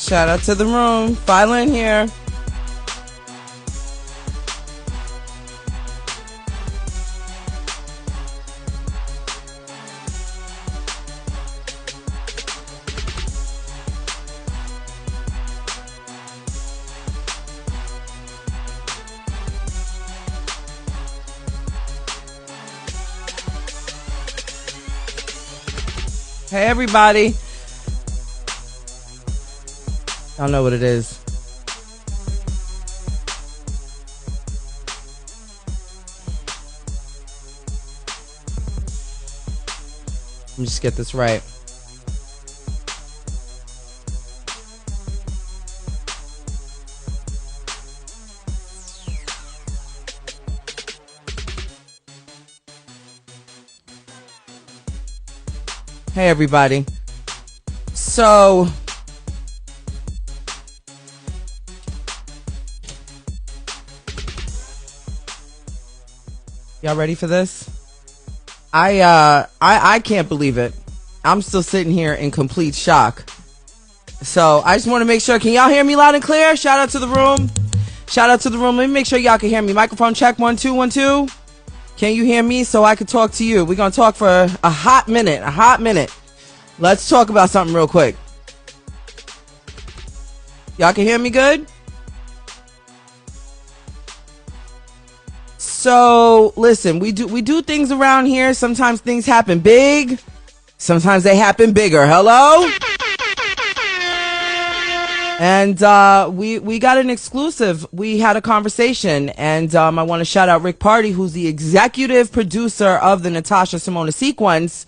Shout out to the room. File in here. Hey, everybody. I don't know what it is. Let me just get this right. Hey, everybody. So, y'all ready for this? I can't believe it. I'm still sitting here in complete shock. So I just want to make sure. Can y'all hear me loud and clear? Shout out to the room. Shout out to the room. Let me make sure y'all can hear me. Microphone check 1 2 1 2. Can you hear me so I can talk to you? We're gonna talk for a hot minute. A hot minute. Let's talk about something real quick. Y'all can hear me good? So listen, we do things around here. Sometimes things happen big. Sometimes they happen bigger. Hello? And we got an exclusive. We had a conversation, and I want to shout out Rick Party, who's the executive producer of the Natasha Simona sequence.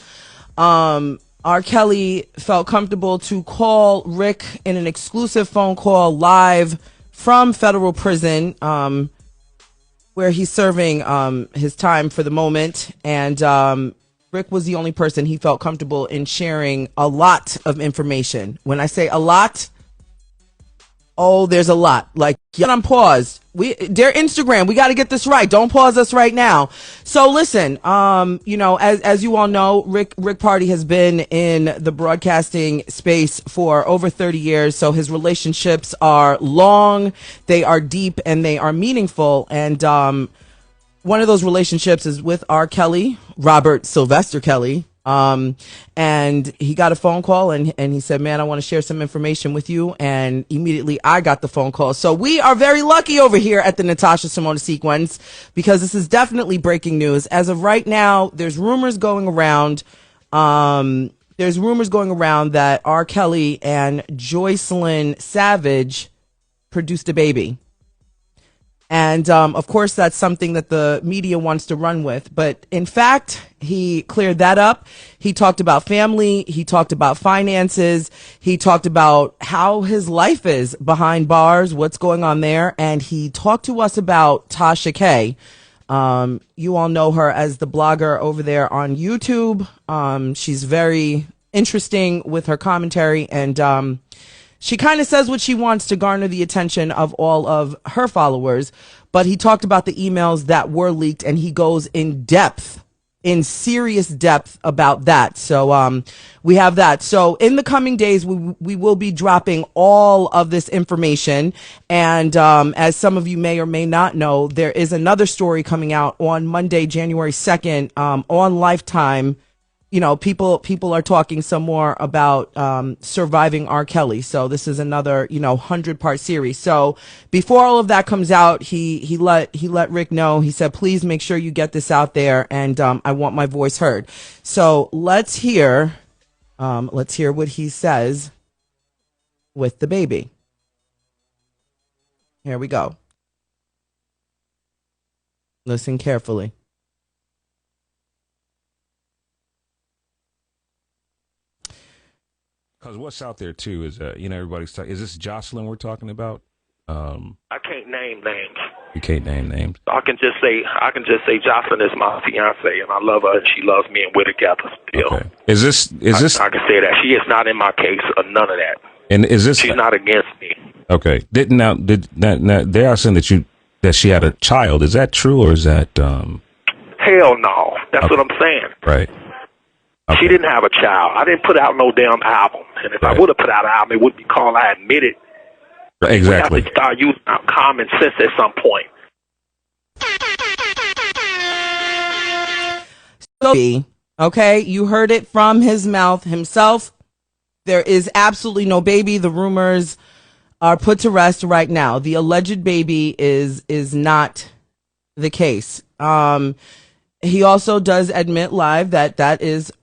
R.Kelly felt comfortable to call Rick in an exclusive phone call live from federal prison, where he's serving his time for the moment. And Rick was the only person he felt comfortable in sharing a lot of information. When I say a lot, oh, there's a lot. Like, yeah, I'm paused. Their Instagram. We got to get this right. Don't pause us right now. So listen, as you all know, Rick Party has been in the broadcasting space for over 30 years. So his relationships are long, they are deep, and they are meaningful. And one of those relationships is with R.Kelly, Robert Sylvester Kelly. And he got a phone call and he said, man, I want to share some information with you. And immediately I got the phone call. So we are very lucky over here at the Natasha Simona sequence, because this is definitely breaking news. As of right now, there's rumors going around. That R. Kelly and Joycelyn Savage produced a baby. And, of course, that's something that the media wants to run with. But in fact, he cleared that up. He talked about family. He talked about finances. He talked about how his life is behind bars, what's going on there. And he talked to us about Tasha K. You all know her as the blogger over there on YouTube. She's very interesting with her commentary, and, she kind of says what she wants to garner the attention of all of her followers. But he talked about the emails that were leaked, and he goes in serious depth about that. So we have that. So in the coming days, we will be dropping all of this information. And as some of you may or may not know, there is another story coming out on Monday, January 2nd, on Lifetime. You know, people are talking some more about surviving R. Kelly. So this is another, 100-part series. So before all of that comes out, he let Rick know. He said, please make sure you get this out there, and I want my voice heard. So let's hear what he says with the baby. Here we go. Listen carefully. Because what's out there too is everybody's talking. Is this Jocelyn we're talking about? I can't name names. You can't name names. I can just say Jocelyn is my fiance, and I love her, and she loves me, and we're together still. Okay. Is this? I can say that she is not in my case or none of that. And is this? She's not against me. Okay. Now they are saying that she had a child. Is that true, or is that? Hell no. That's what I'm saying. Right. She didn't have a child. I didn't put out no damn album. And if I would have put out an album, it would be called I Admit It. Exactly. We have to start using our common sense at some point. Okay, you heard it from his mouth himself. There is absolutely no baby. The rumors are put to rest right now. The alleged baby is not the case. He also does admit live that is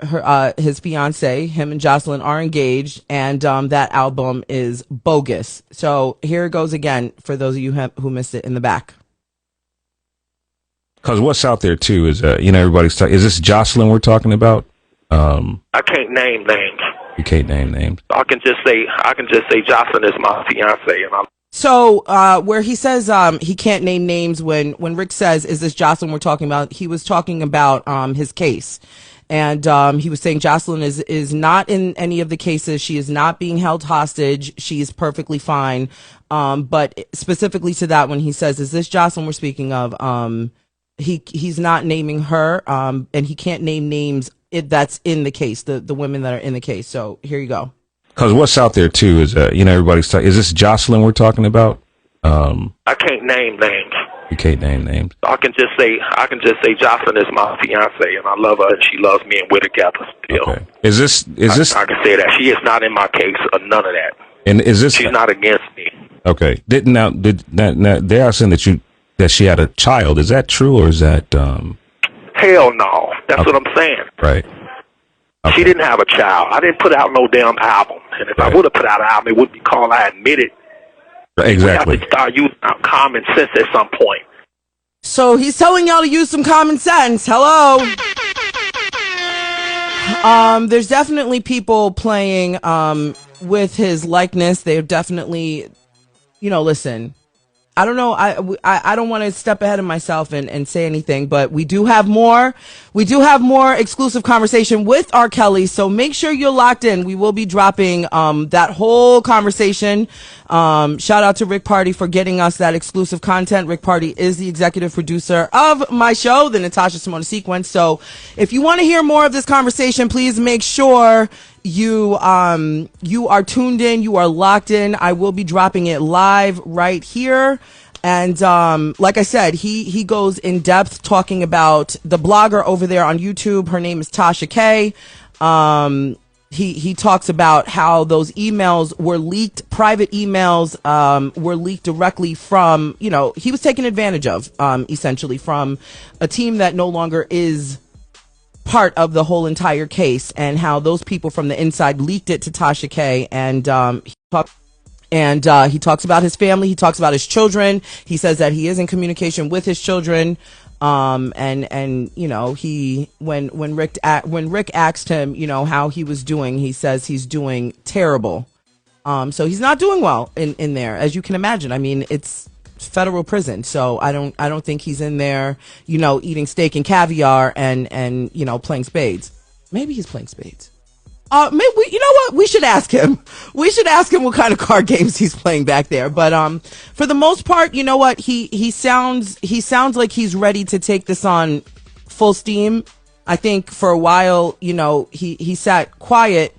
his fiance. Him and Jocelyn are engaged, and that album is bogus. So here it goes again for those of you who missed it in the back. Because what's out there too is everybody's talking. Is this Jocelyn we're talking about? I can't name names. You can't name names. I can just say Jocelyn is my fiance, and So where he says he can't name names, when Rick says, "Is this Jocelyn we're talking about?" He was talking about his case, and he was saying Jocelyn is not in any of the cases. She is not being held hostage. She is perfectly fine. But specifically to that, when he says, "Is this Jocelyn we're speaking of?" He's not naming her, and he can't name names that's in the case, the women that are in the case. So here you go. Because what's out there too is everybody's talking. Is this Jocelyn we're talking about? I can't name names. You can't name names. I can just say Jocelyn is my fiance, and I love her, and she loves me, and we're together still. Okay. Is this? I can say that she is not in my case or none of that. And is this? She's not against me. Okay. Now they are saying that she had a child. Is that true, or is that? Hell no. That's what I'm saying. Right. Okay. She didn't have a child. I didn't put out no damn album. And if I would have put out an album, it would be called I Admit It. Exactly. We have to start using our common sense at some point. So he's telling y'all to use some common sense. Hello. There's definitely people playing with his likeness. They're definitely, listen. I don't know. I don't want to step ahead of myself and say anything, but we do have more. We do have more exclusive conversation with R.Kelly. So make sure you're locked in. We will be dropping that whole conversation. Shout out to Rick Party for getting us that exclusive content. Rick Party is the executive producer of my show, the Natasha Simona Sequence. So if you want to hear more of this conversation, please make sure you are tuned in, you are locked in. I will be dropping it live right here. And like I said, he goes in depth talking about the blogger over there on YouTube. Her name is Tasha K. He talks about how those emails were leaked, private emails were leaked directly from, he was taken advantage of, essentially from a team that no longer is part of the whole entire case, and how those people from the inside leaked it to Tasha K. And he talks about his family. He talks about his children. He says that he is in communication with his children. And he when Rick asked him, how he was doing, he says he's doing terrible. So he's not doing well in there, as you can imagine. I mean, it's federal prison, so I don't think he's in there, eating steak and caviar and playing spades. Maybe he's playing spades. Maybe you know what? We should ask him. We should ask him what kind of card games he's playing back there. But for the most part, you know what? He sounds like he's ready to take this on full steam. I think for a while, he sat quiet,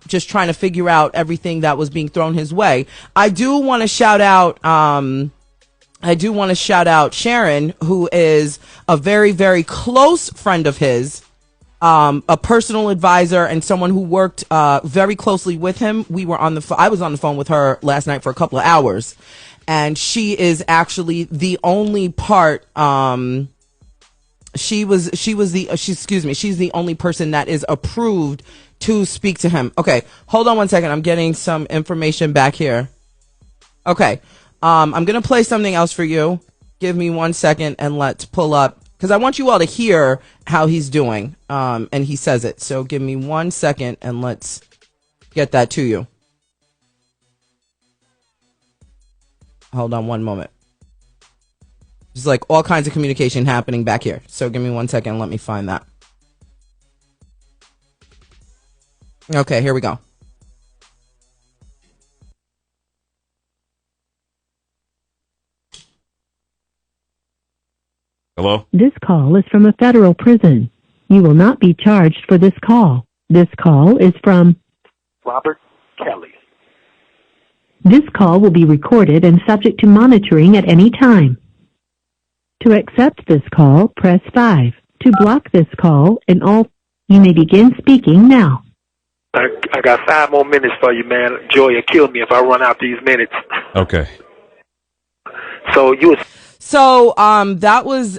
just trying to figure out everything that was being thrown his way. I do want to shout out Sharon, who is a very, very close friend of his, a personal advisor and someone who worked very closely with him. I was on the phone with her last night for a couple of hours, and she is actually the only part. She's the only person that is approved to speak to him. Okay, hold on one second. I'm getting some information back here. Okay, I'm gonna play something else for you. Give me 1 second and let's pull up, because I want you all to hear how he's doing. And he says it. So give me 1 second and let's get that to you. Hold on one moment. There's like all kinds of communication happening back here. So give me 1 second and let me find that. Okay, here we go. Hello? This call is from a federal prison. You will not be charged for this call. This call is from R.Kelly. This call will be recorded and subject to monitoring at any time. To accept this call, press 5. To block this call and all, you may begin speaking now. I got 5 more minutes for you, man. Joy will kill me if I run out these minutes. Okay. So that was,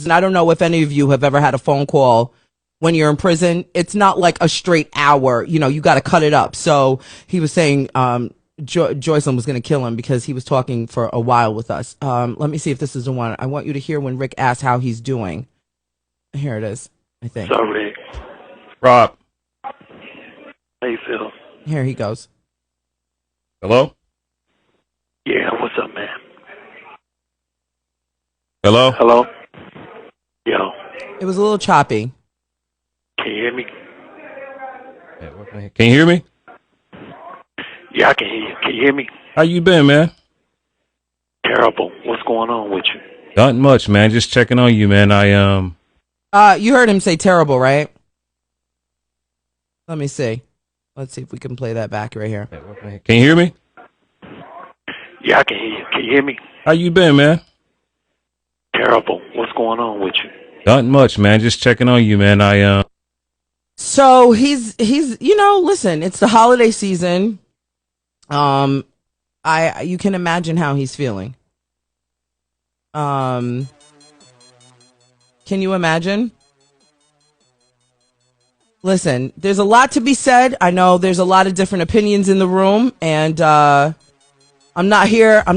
and I don't know if any of you have ever had a phone call when you're in prison. It's not like a straight hour, you got to cut it up. So he was saying, Joycelyn was going to kill him because he was talking for a while with us. Let me see if this is the one. I want you to hear when Rick asked how he's doing. Here it is, I think. Sorry. Rob. How you feel? Here he goes. Hello? Yeah, what's up, man? Hello? Hello? Yo. It was a little choppy. Can you hear me? Can you hear me? Yeah, I can hear you. Can you hear me? How you been, man? Terrible. What's going on with you? Nothing much, man. Just checking on you, man. You heard him say terrible, right? Let me see. Let's see if we can play that back right here. Can you hear me? Yeah, I can hear you. Can you hear me? How you been, man? Terrible. What's going on with you? Nothing much, man. Just checking on you, man. So he's listen, it's the holiday season. You can imagine how he's feeling. Can you imagine? Listen, there's a lot to be said. I know there's a lot of different opinions in the room, and I'm not here to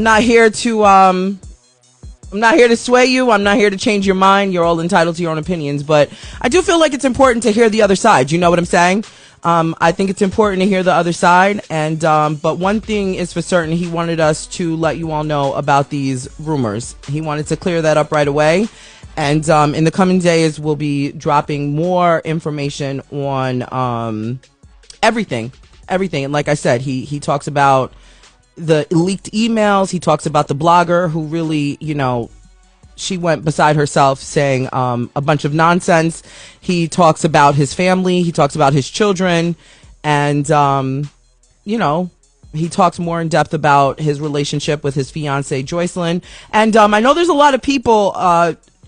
sway you. I'm not here to change your mind. You're all entitled to your own opinions, but I do feel like it's important to hear the other side. You know what I'm saying? I think it's important to hear the other side, and but one thing is for certain: he wanted us to let you all know about these rumors. He wanted to clear that up right away. And in the coming days, we'll be dropping more information on everything. And like I said, he talks about the leaked emails. He talks about the blogger who really, she went beside herself saying a bunch of nonsense. He talks about his family. He talks about his children. And, he talks more in depth about his relationship with his fiancée, Joycelyn. And I know there's a lot of people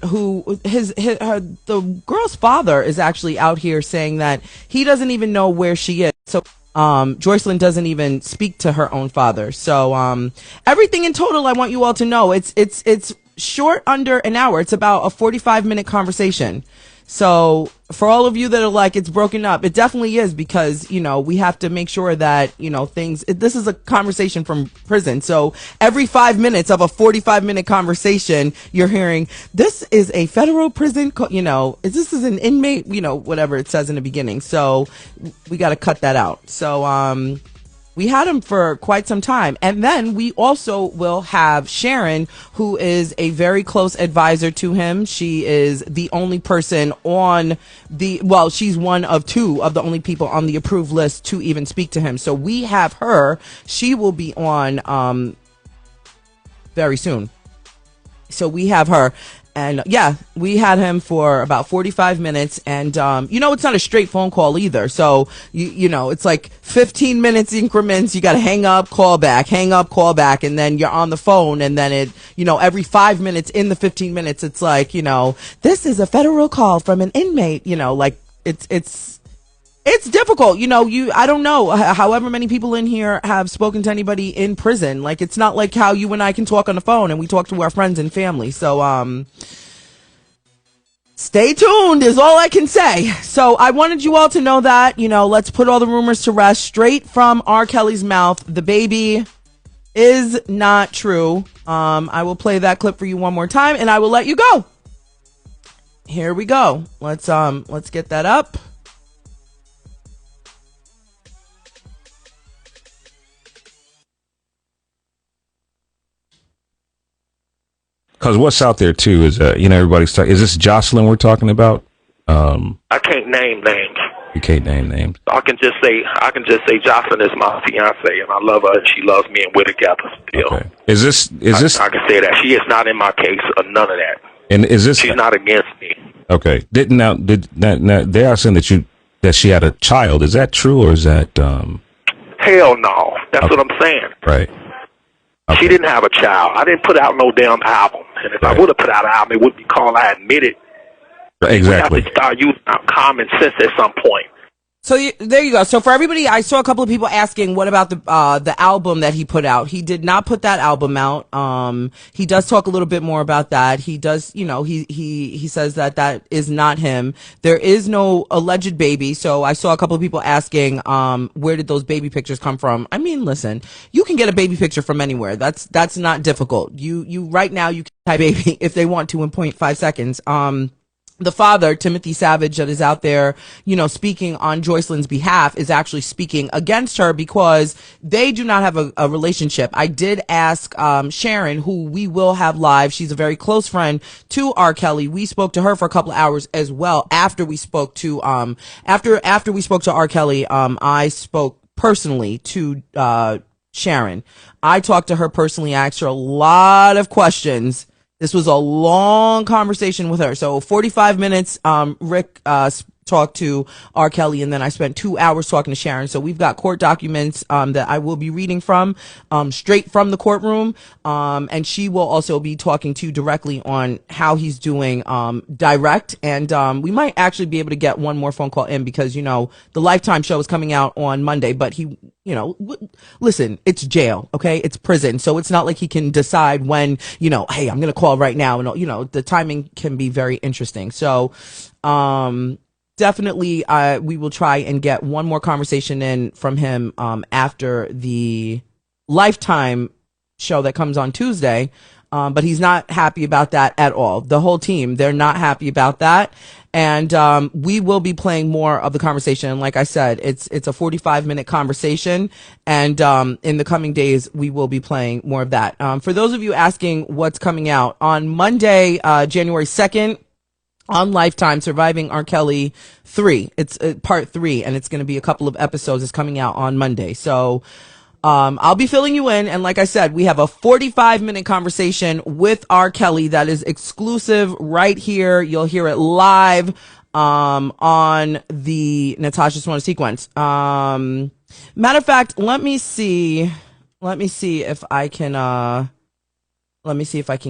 who the girl's father is actually out here saying that he doesn't even know where she is. So Joycelyn doesn't even speak to her own father. So everything in total, I want you all to know, it's short under an hour. It's about a 45-minute conversation. So for all of you that are like, it's broken up, it definitely is, because, we have to make sure that, this is a conversation from prison. So every 5 minutes of a 45-minute conversation, you're hearing, this is a federal prison, this is an inmate, whatever it says in the beginning. So we got to cut that out. So, we had him for quite some time. And then we also will have Sharon, who is a very close advisor to him. She is the only person on she's one of 2 of the only people on the approved list to even speak to him. So we have her. She will be on very soon. So we have her. And we had him for about 45 minutes, and it's not a straight phone call either. So it's like 15 minutes increments. You got to hang up, call back, and then you're on the phone, and then it, every 5 minutes in the 15 minutes, it's like, this is a federal call from an inmate. Like it's difficult. I don't know. However many people in here have spoken to anybody in prison. Like, it's not like how you and I can talk on the phone and we talk to our friends and family. So, stay tuned is all I can say. So I wanted you all to know that, let's put all the rumors to rest. Straight from R. Kelly's mouth, the baby is not true. I will play that clip for you one more time and I will let you go. Here we go. Let's get that up. Because what's out there too is everybody's talking. Is this Jocelyn we're talking about? I can't name names. You can't name names. I can just say Jocelyn is my fiance, and I love her, and she loves me, and we're together still. Okay. Is this? I can say that she is not in my case or none of that. And is this? She's not against me. Okay. Now they are saying that she had a child. Is that true or is that Hell no. That's what I'm saying. right? Okay. She didn't have a child. I didn't put out no damn album. And if I would have put out an album, it would be called I Admit It. Exactly. We have to start using our common sense at some point. So there you go. So for everybody, I saw a couple of people asking, what about the album that he put out? He did not put that album out. He does talk a little bit more about that. He does, he says that is not him. There is no alleged baby. So I saw a couple of people asking, where did those baby pictures come from? I mean, listen, you can get a baby picture from anywhere. That's not difficult. You right now you can type baby if they want to in 0.5 seconds. The father, Timothy Savage, that is out there, speaking on Joycelyn's behalf, is actually speaking against her because they do not have a relationship. I did ask Sharon, who we will have live. She's a very close friend to R. Kelly. We spoke to her for a couple of hours as well after we spoke to after we spoke to R. Kelly. I spoke personally to Sharon. I talked to her personally, asked her a lot of questions. This was a long conversation with her. So 45 minutes, Rick talked to R. Kelly, and then I spent 2 hours talking to Sharon. So we've got court documents that I will be reading from, straight from the courtroom. And she will also be talking to you directly on how he's doing direct. And we might actually be able to get one more phone call in because, the Lifetime show is coming out on Monday, but he listen, it's jail, okay? It's prison. So it's not like he can decide when, hey, I'm going to call right now. And, the timing can be very interesting. So, definitely, we will try and get one more conversation in from him, after the Lifetime show that comes on Tuesday. But he's not happy about that at all. The whole team, they're not happy about that. And we will be playing more of the conversation. And like I said, it's a 45-minute conversation. And in the coming days, we will be playing more of that. For those of you asking what's coming out, on Monday, January 2nd, on Lifetime, Surviving R. Kelly 3. It's part 3, and it's going to be a couple of episodes. It's coming out on Monday. So I'll be filling you in. And like I said, we have a 45-minute conversation with R. Kelly that is exclusive right here. You'll hear it live on the Natasha Simona sequence. Matter of fact, let me see if I can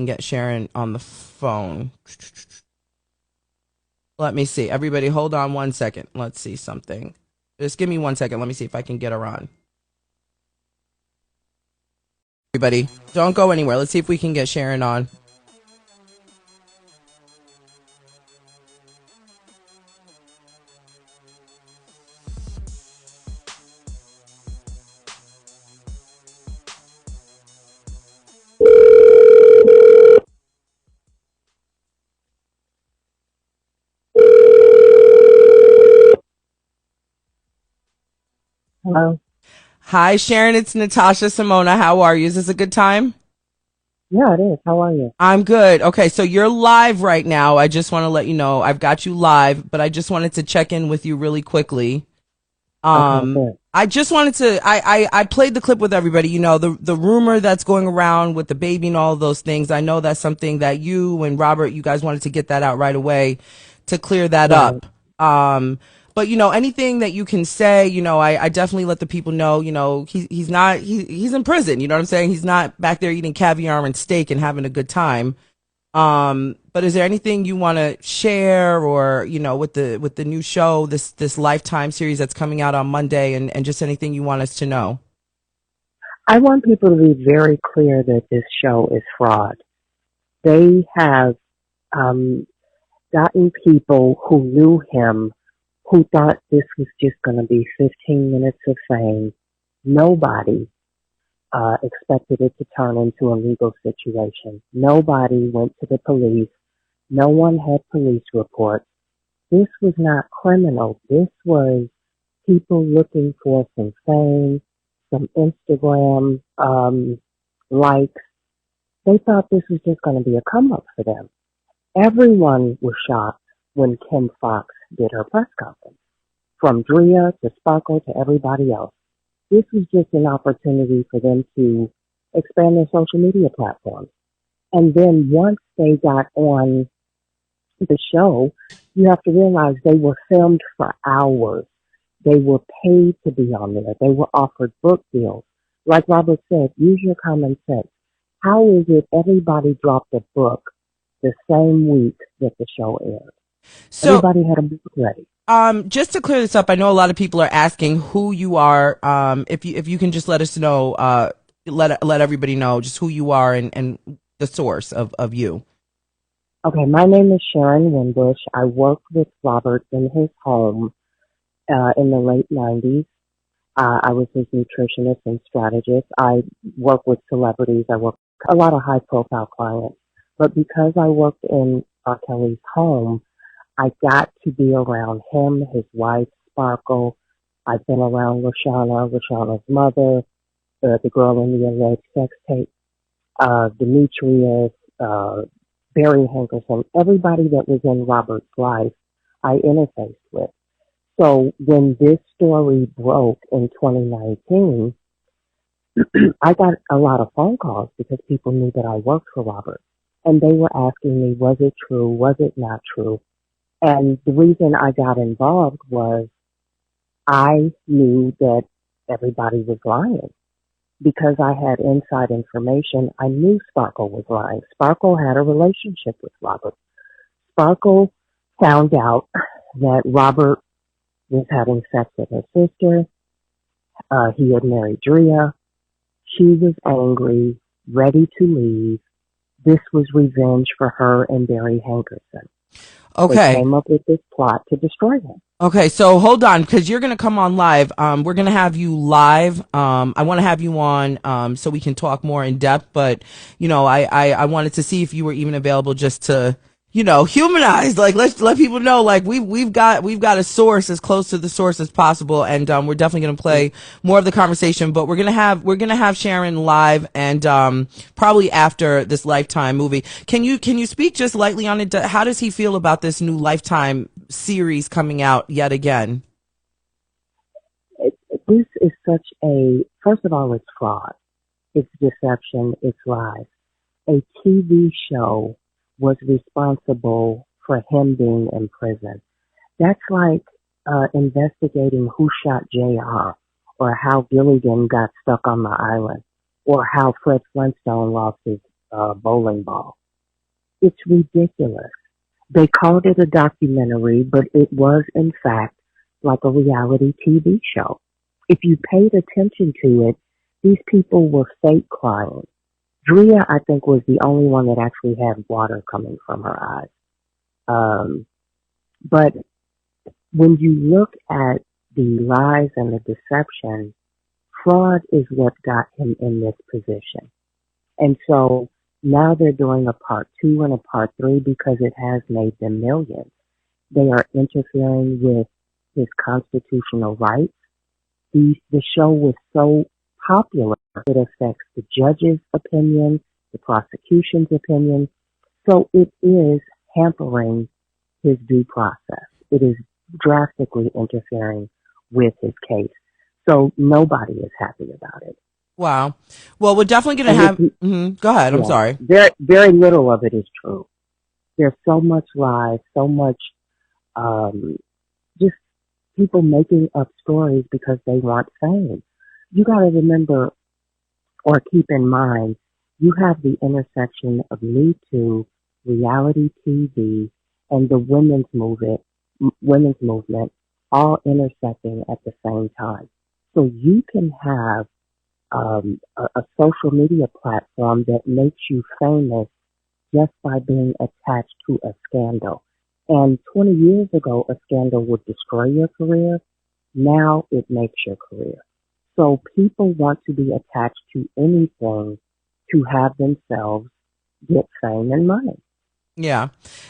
get Sharon on the phone. Let me see. Everybody, hold on 1 second. Let's see something. Just give me 1 second. Let me see if I can get her on. Everybody, don't go anywhere. Let's see if we can get Sharon on. Hello. Hi, Sharon. It's Natasha Simona. How are you? Is this a good time? Yeah, it is. How are you? I'm good. Okay, so you're live right now. I just want to let you know I've got you live, but I just wanted to check in with you really quickly. Okay, I just wanted to, I played the clip with everybody, the rumor that's going around with the baby and all of those things. I know that's something that you and Robert, you guys wanted to get that out right away to clear that up. But anything that you can say, I definitely let the people know, he's in prison. You know what I'm saying? He's not back there eating caviar and steak and having a good time. But is there anything you want to share or, with the new show, this Lifetime series that's coming out on Monday and just anything you want us to know? I want people to be very clear that this show is fraud. They have gotten people who knew him who thought this was just going to be 15 minutes of fame. Nobody expected it to turn into a legal situation. Nobody went to the police. No one had police reports. This was not criminal. This was people looking for some fame, some Instagram likes. They thought this was just going to be a come-up for them. Everyone was shocked when Kim Fox did her press conference, from Drea to Sparkle to everybody else. This was just an opportunity for them to expand their social media platforms. And then once they got on the show, you have to realize they were filmed for hours. They were paid to be on there. They were offered book deals. Like Robert said, use your common sense. How is it everybody dropped a book the same week that the show aired? So, Everybody had a book ready. just to clear this up, I know a lot of people are asking who you are. If you can just let us know, let everybody know just who you are and the source of you. Okay, my name is Sharon Winbush. I worked with Robert in his home in the late 90s. I was his nutritionist and strategist. I work with celebrities. I work with a lot of high-profile clients. But because I worked in R.Kelly's home, I got to be around him, his wife, Sparkle. I've been around Lashana's mother, the girl in the alleged sex tape, Demetrius, Barry Hankerson, everybody that was in Robert's life, I interfaced with. So when this story broke in 2019, I got a lot of phone calls because people knew that I worked for Robert. And they were asking me, was it true? Was it not true? And the reason I got involved was I knew that everybody was lying. Because I had inside information, I knew Sparkle was lying. Sparkle had a relationship with Robert. Sparkle found out that Robert was having sex with her sister. He had married Drea. She was angry, ready to leave. This was revenge for her and Barry Hankerson. Okay. They came up with this plot to destroy him. Okay, so hold on, because you're going to come on live. We're going to have you live. I want to have you on so we can talk more in depth. But, I wanted to see if you were even available just to, humanize. Like, let people know, like, we've got a source as close to the source as possible. And we're definitely going to play more of the conversation. But we're going to have Sharon live and probably after this Lifetime movie. Can you speak just lightly on it? How does he feel about this new Lifetime series coming out yet again? This is such first of all, it's fraud. It's deception. It's lies. A TV show was responsible for him being in prison. That's like investigating who shot JR or how Gilligan got stuck on the island or how Fred Flintstone lost his bowling ball. It's ridiculous. They called it a documentary, but it was, in fact, like a reality TV show. If you paid attention to it, these people were fake crying. Drea, I think, was the only one that actually had water coming from her eyes. But when you look at the lies and the deception, fraud is what got him in this position. And so now they're doing a part 2 and a part 3 because it has made them millions. They are interfering with his constitutional rights. The show was so popular, it affects the judge's opinion, the prosecution's opinion. So it is hampering his due process. It is drastically interfering with his case. So nobody is happy about it. Wow. Well, we're definitely going to have. Go ahead. I'm sorry. Very, very little of it is true. There's so much lies, so much just people making up stories because they want fame. You got to remember or keep in mind, you have the intersection of Me Too, reality TV, and the women's movement all intersecting at the same time. So you can have a social media platform that makes you famous just by being attached to a scandal. And 20 years ago, a scandal would destroy your career. Now it makes your career. So people want to be attached to anything to have themselves get fame and money. Yeah.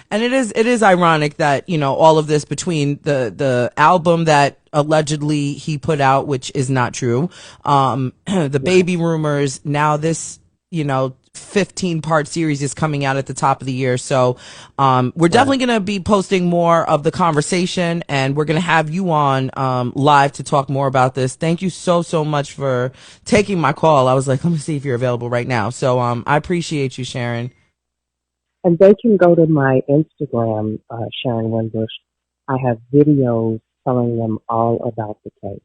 And it is ironic that, all of this between the album that allegedly he put out, which is not true, the baby rumors, now this, 15-part series is coming out at the top of the year. So we're definitely going to be posting more of the conversation, and we're going to have you on live to talk more about this. Thank you so much for taking my call. I was like, let me see if you're available right now. So I appreciate you, Sharon. And they can go to my Instagram, Sharon Winbush. I have videos telling them all about the case.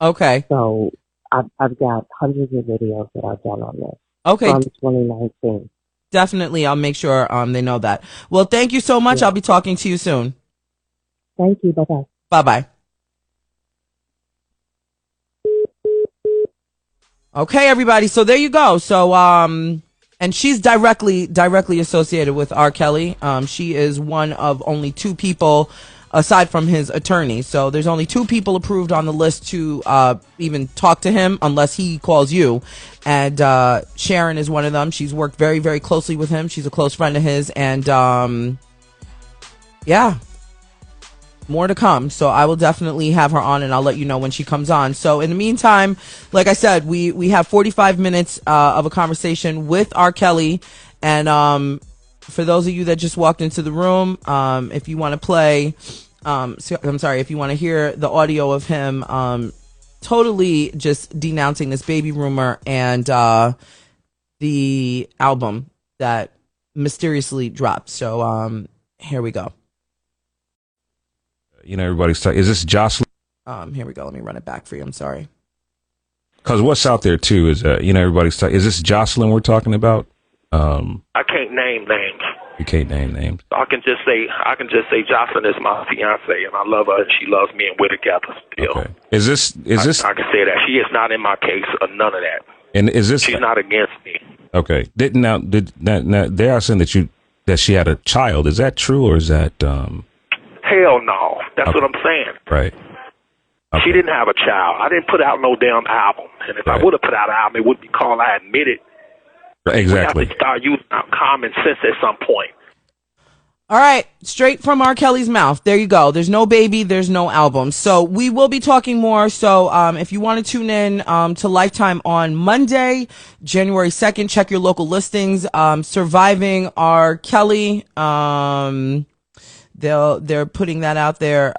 Okay. So I've got hundreds of videos that I've done on this. Okay. From 2019. Definitely. I'll make sure they know that. Well, thank you so much. Yeah. I'll be talking to you soon. Thank you. Bye-bye. Bye-bye. Okay, everybody. So there you go. So, and she's directly associated with R. Kelly. She is one of only two people aside from his attorney. So there's only two people approved on the list to even talk to him unless he calls you. And Sharon is one of them. She's worked very, very closely with him. She's a close friend of his. And yeah, more to come. So I will definitely have her on and I'll let you know when she comes on. So in the meantime, like I said, we have 45 minutes of a conversation with R. Kelly. And for those of you that just walked into the room, if you want to play, if you want to hear the audio of him totally just denouncing this baby rumor and the album that mysteriously dropped. So here we go. Everybody's talking. Is this Jocelyn? Here we go. Let me run it back for you. I'm sorry. Because what's out there too is everybody's talking. Is this Jocelyn we're talking about? I can't name names. You can't name names. I can just say Jocelyn is my fiance, and I love her, and she loves me, and we're together still. Okay. Is this? I can say that she is not in my case or none of that. And is this? She's not against me. Okay. Now they are saying that she had a child. Is that true or is that? Hell no. That's what I'm saying. Right. Okay. She didn't have a child. I didn't put out no damn album. And if I would have put out an album, it would be called I Admit It. Exactly. We have to start using common sense at some point. All right. Straight from R. Kelly's mouth. There you go. There's no baby. There's no album. So we will be talking more. So if you want to tune in to Lifetime on Monday, January 2nd, check your local listings. Surviving R. Kelly. They're putting that out there.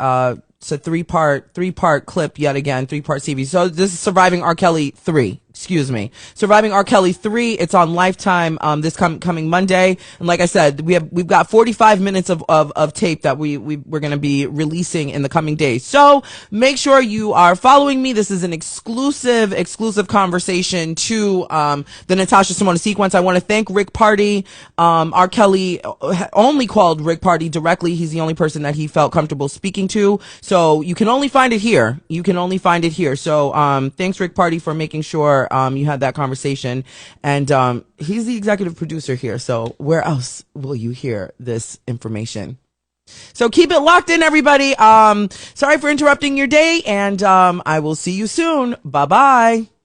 It's a three-part clip yet again, three-part series. So this is Surviving R. Kelly 3. Excuse me. Surviving R. Kelly 3. It's on Lifetime, this coming Monday. And like I said, we've got 45 minutes of tape that we're going to be releasing in the coming days. So make sure you are following me. This is an exclusive conversation to, the Natasha Simona sequence. I want to thank Rick Party. R. Kelly only called Rick Party directly. He's the only person that he felt comfortable speaking to. So you can only find it here. So, thanks Rick Party for making sure you had that conversation, and he's the executive producer here, so where else will you hear this information? So keep it locked in, everybody. Sorry for interrupting your day, and I will see you soon. Bye bye.